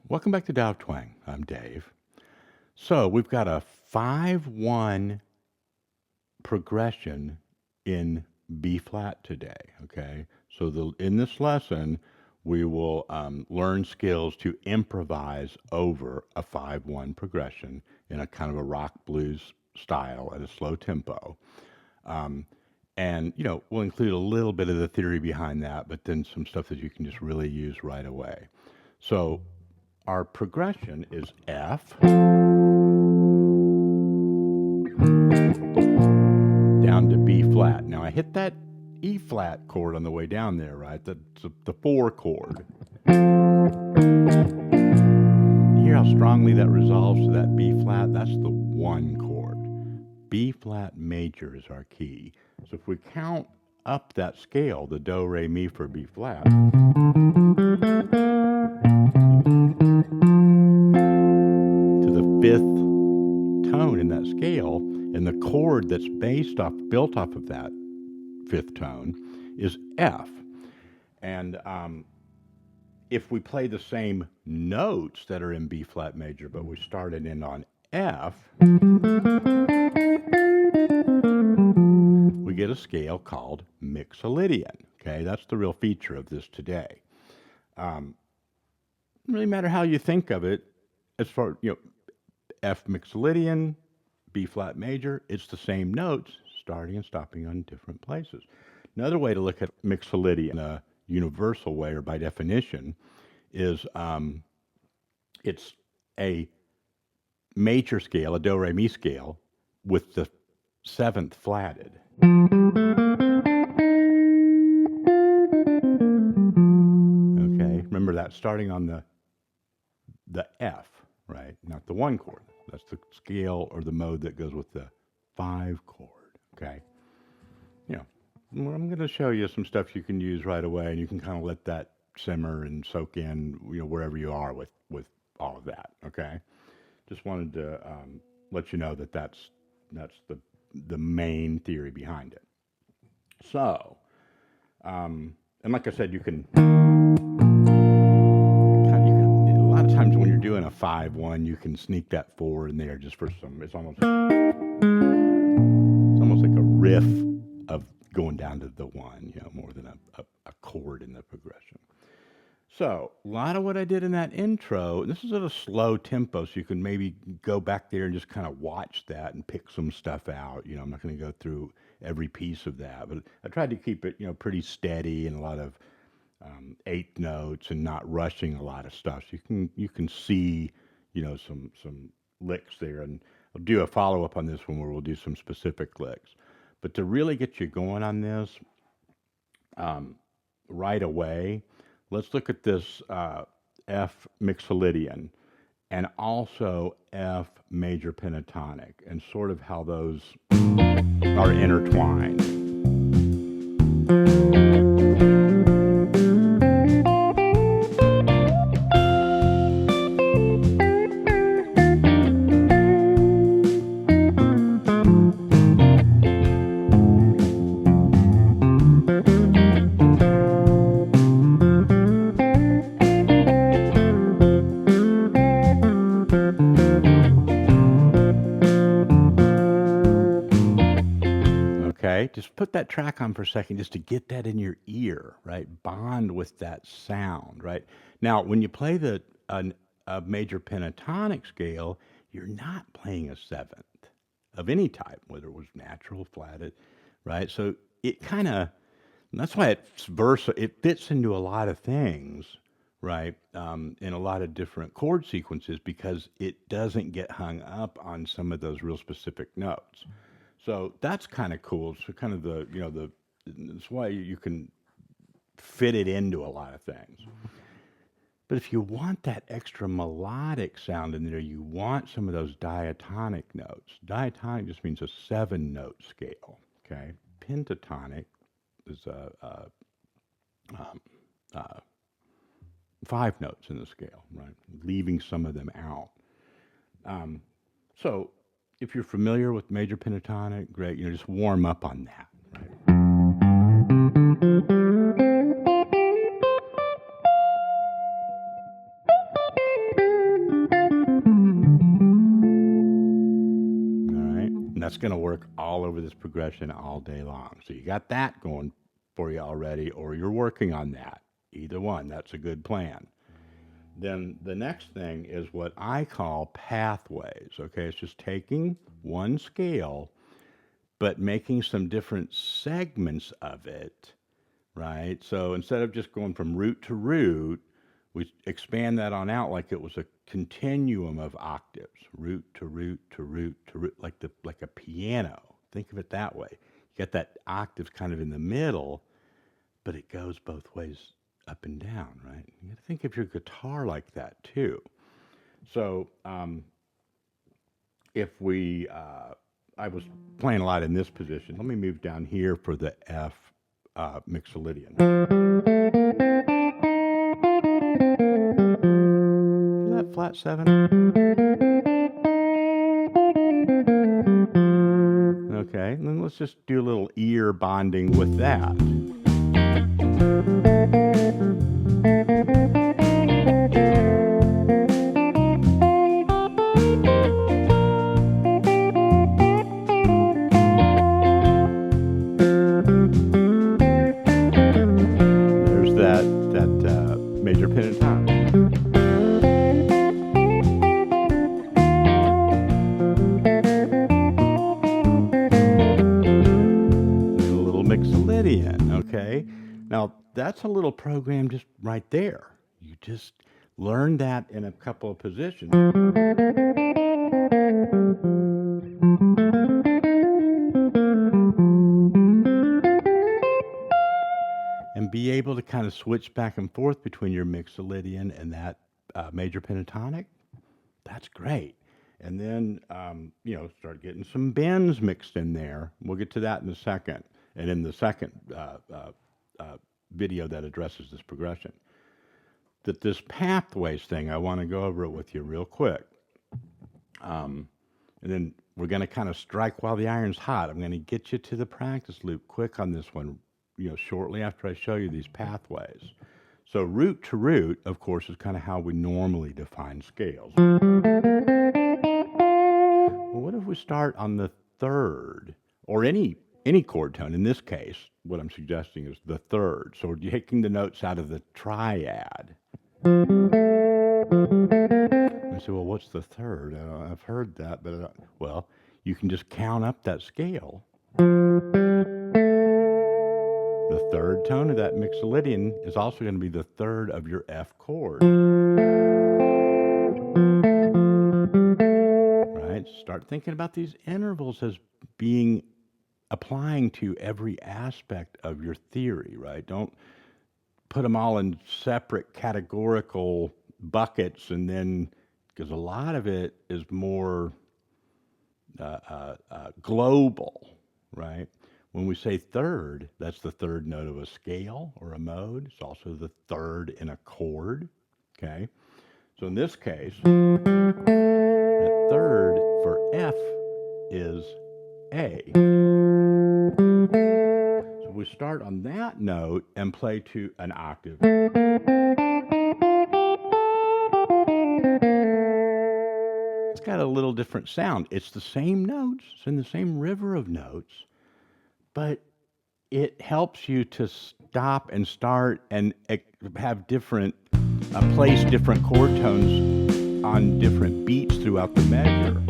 Welcome back to Tao of Twang. I'm Dave. So we've got a 5-1 progression in B flat today. Okay. So in this lesson, we will learn skills to improvise over a 5-1 progression in a kind of a rock blues style at a slow tempo. Um, and, we'll include a little bit of the theory behind that, but then some stuff that you can just really use right away. So our progression is F down to B flat. Now I hit that E flat chord on the way down there, right? That's the 4 chord. You hear how strongly that resolves to that B flat? That's the 1 chord. B flat major is our key. So if we count up that scale, the do, re, mi for B flat, to the 5th tone in that scale, and the chord that's built off of that 5th tone is F. And if we play the same notes that are in B flat major, but we started in on F, we get a scale called Mixolydian. Okay, that's the real feature of this today. Doesn't really matter how you think of it, as far F Mixolydian, B flat major, it's the same notes starting and stopping on different places. Another way to look at Mixolydian in a universal way or by definition is it's a major scale, a do, re, mi scale with the 7th flatted. Okay, remember that starting on the F, right? Not the 1 chord. That's the scale or the mode that goes with the 5 chord. Okay. I'm going to show you some stuff you can use right away, and you can kind of let that simmer and soak in, wherever you are with all of that. Okay. Just wanted to let you know that that's the main theory behind it. So, and like I said, you can a lot of times when you're doing a 5-1, you can sneak that 4 in there just for some. It's almost like a riff of going down to the 1, more than a chord in the progression. So, a lot of what I did in that intro, this is at a slow tempo, so you can maybe go back there and just kind of watch that and pick some stuff out. I'm not going to go through every piece of that, but I tried to keep it, pretty steady and a lot of 8th notes and not rushing a lot of stuff. So you can see, some licks there, and I'll do a follow up on this one where we'll do some specific licks. But to really get you going on this right away, let's look at this F Mixolydian and also F major pentatonic and sort of how those are intertwined. Just put that track on for a second just to get that in your ear, right? Bond with that sound, right? Now, when you play a major pentatonic scale, you're not playing a 7th of any type, whether it was natural, flatted, right? So it kind of, that's why it's versatile. It fits into a lot of things, right? In a lot of different chord sequences because it doesn't get hung up on some of those real specific notes. So that's kind of cool. So kind of that's why you can fit it into a lot of things. But if you want that extra melodic sound in there, you want some of those diatonic notes. Diatonic just means a 7-note scale. Okay, pentatonic is 5 notes in the scale, right? Leaving some of them out. So if you're familiar with major pentatonic, great. Just warm up on that, right? that's going to work all over this progression all day long. So you got that going for you already, or you're working on that. Either one, that's a good plan. Then the next thing is what I call pathways. Okay, it's just taking one scale, but making some different segments of it, right? So instead of just going from root to root, we expand that on out like it was a continuum of octaves, root to root to root to root, like a piano. Think of it that way. You got that octave kind of in the middle, but it goes both ways, up and down, right? You got to think of your guitar like that too. So if we, I was playing a lot in this position. Let me move down here for the F Mixolydian. Hear that flat seven? Okay, and then let's just do a little ear bonding with that. There's that major pentatonic. Mixolydian, okay? Now, that's a little program just right there. You just learn that in a couple of positions. And be able to kind of switch back and forth between your Mixolydian and that major pentatonic. That's great. And then, start getting some bends mixed in there. We'll get to that in a second. And in the second video that addresses this progression. That this pathways thing, I want to go over it with you real quick. And then we're going to kind of strike while the iron's hot. I'm going to get you to the practice loop quick on this one, shortly after I show you these pathways. So root to root, of course, is kind of how we normally define scales. Well, what if we start on the third, or any chord tone? In this case, what I'm suggesting is the third. So we're taking the notes out of the triad. And say, well, what's the third? I've heard that, but well, you can just count up that scale. The third tone of that Mixolydian is also going to be the third of your F chord. Right? Start thinking about these intervals as being applying to every aspect of your theory, right? Don't put them all in separate categorical buckets, and then, because a lot of it is more global, right? When we say third, that's the third note of a scale or a mode. It's also the third in a chord, okay? So in this case, the third for F is A. So we start on that note and play to an octave. It's got a little different sound. It's the same notes, it's in the same river of notes, but it helps you to stop and start and have different, place different chord tones on different beats throughout the measure.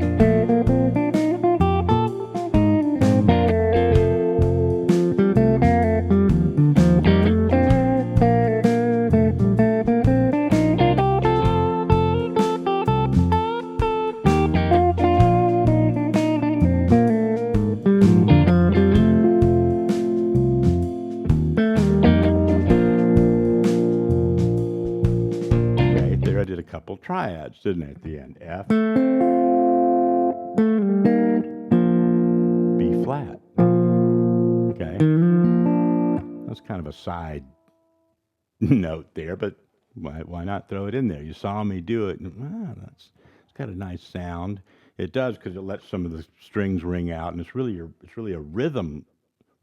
Couple triads, didn't it, at the end? F, B flat. Okay. That's kind of a side note there, but why not throw it in there? You saw me do it, and it's got a nice sound. It does, because it lets some of the strings ring out, and it's really a rhythm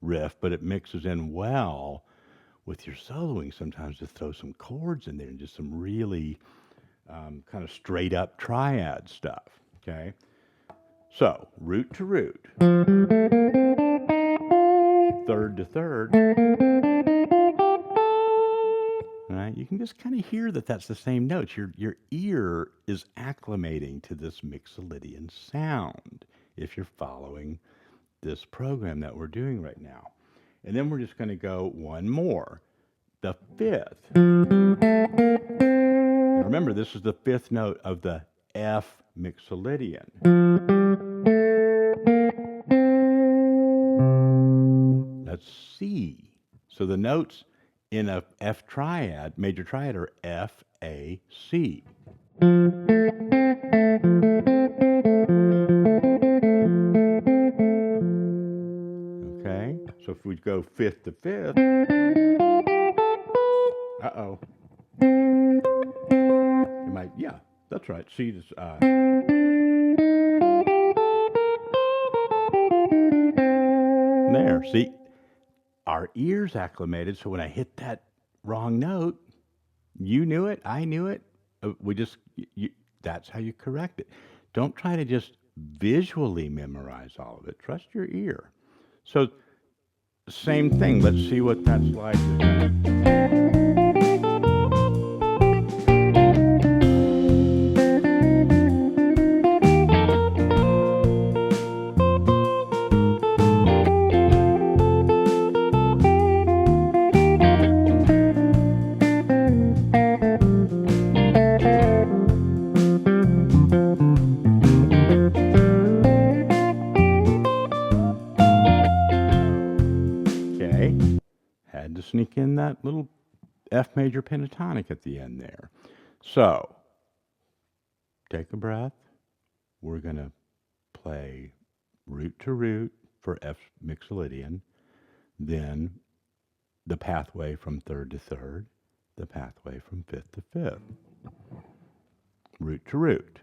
riff, but it mixes in well with your soloing sometimes to throw some chords in there and just some really kind of straight up triad stuff, okay? So, root to root, third to third, right? You can just kind of hear that that's the same notes. Your ear is acclimating to this Mixolydian sound if you're following this program that we're doing right now. And then we're just going to go one more, the fifth. Now remember, this is the fifth note of the F Mixolydian. That's C. So the notes in a F triad, major triad, are F, A, C. Okay, so if we go fifth to fifth, uh-oh. You might, yeah, that's right. C is, there, see, our ears acclimated, so when I hit that wrong note, you knew it, I knew it. That's how you correct it. Don't try to just visually memorize all of it. Trust your ear. So, same thing. Let's see what that's like. Had to sneak in that little F major pentatonic at the end there. So, take a breath. We're going to play root to root for F Mixolydian, then the pathway from third to third, the pathway from fifth to fifth. Root to root.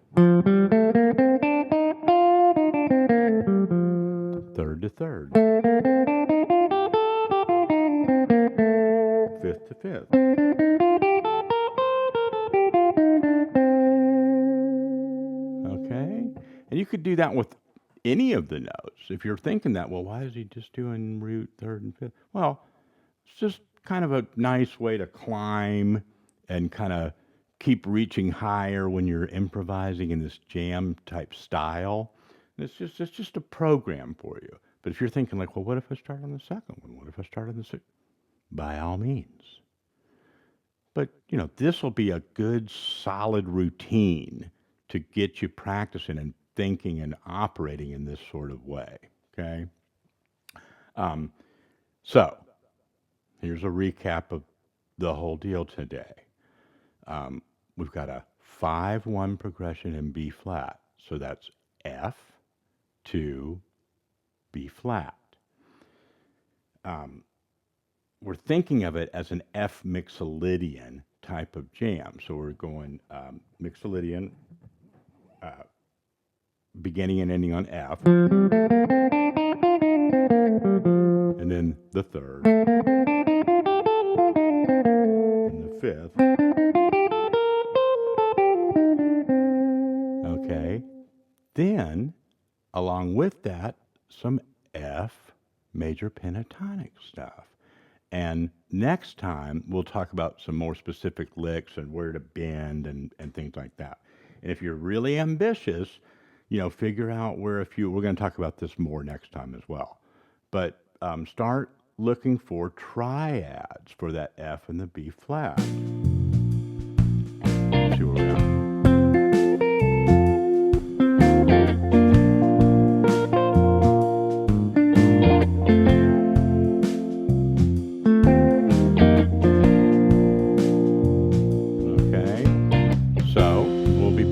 Third to third. Fifth to fifth. Okay? And you could do that with any of the notes. If you're thinking that, well, why is he just doing root, third, and fifth? Well, it's just kind of a nice way to climb and kind of keep reaching higher when you're improvising in this jam type style. And it's just a program for you. But if you're thinking like, well, what if I start on the second one? What if I start on the sixth? By all means. But, this will be a good, solid routine to get you practicing and thinking and operating in this sort of way, okay? So, here's a recap of the whole deal today. We've got a 5-1 progression in B flat. So that's F to B flat. We're thinking of it as an F Mixolydian type of jam. So we're going Mixolydian, beginning and ending on F, and then the third, and the fifth. Okay. Then, along with that, some F major pentatonic stuff. And next time, we'll talk about some more specific licks and where to bend and things like that. And if you're really ambitious, figure out we're going to talk about this more next time as well. But start looking for triads for that F and the B flat. See where we are.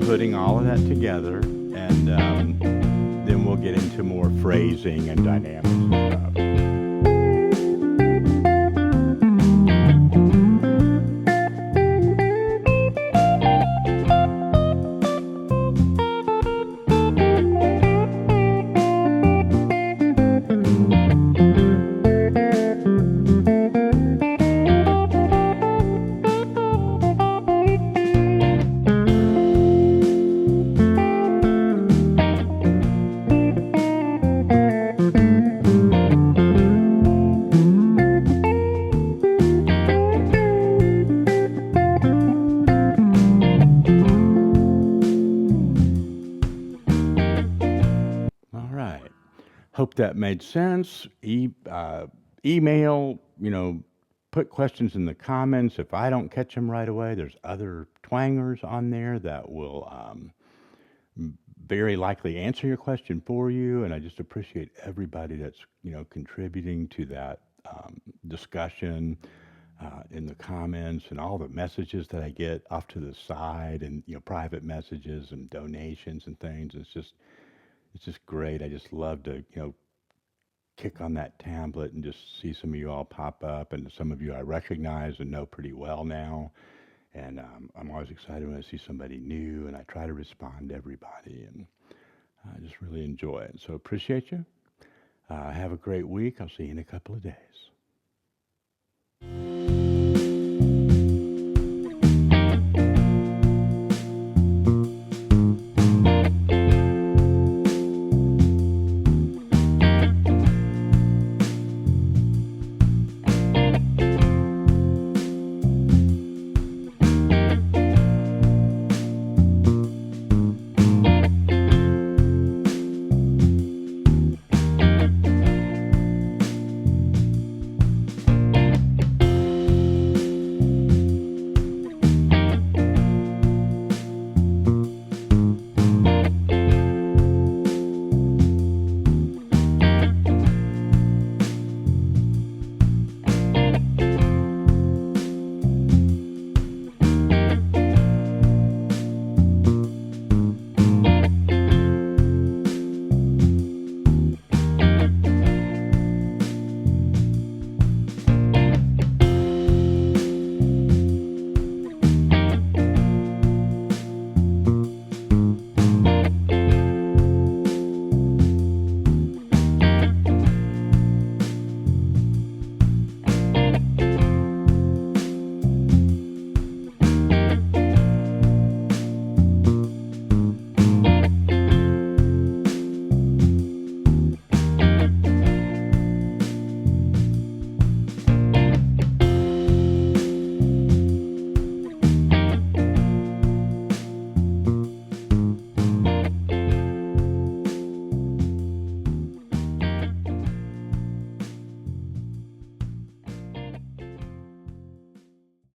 Putting all of that together, and then we'll get into more phrasing and dynamics and stuff. Hope that made sense. Email, put questions in the comments. If I don't catch them right away, there's other twangers on there that will very likely answer your question for you. And I just appreciate everybody that's contributing to that discussion in the comments and all the messages that I get off to the side and private messages and donations and things. It's just great. I just love to kick on that tablet and just see some of you all pop up, and some of you I recognize and know pretty well now. And I'm always excited when I see somebody new, and I try to respond to everybody, and I just really enjoy it. So appreciate you. Have a great week. I'll see you in a couple of days.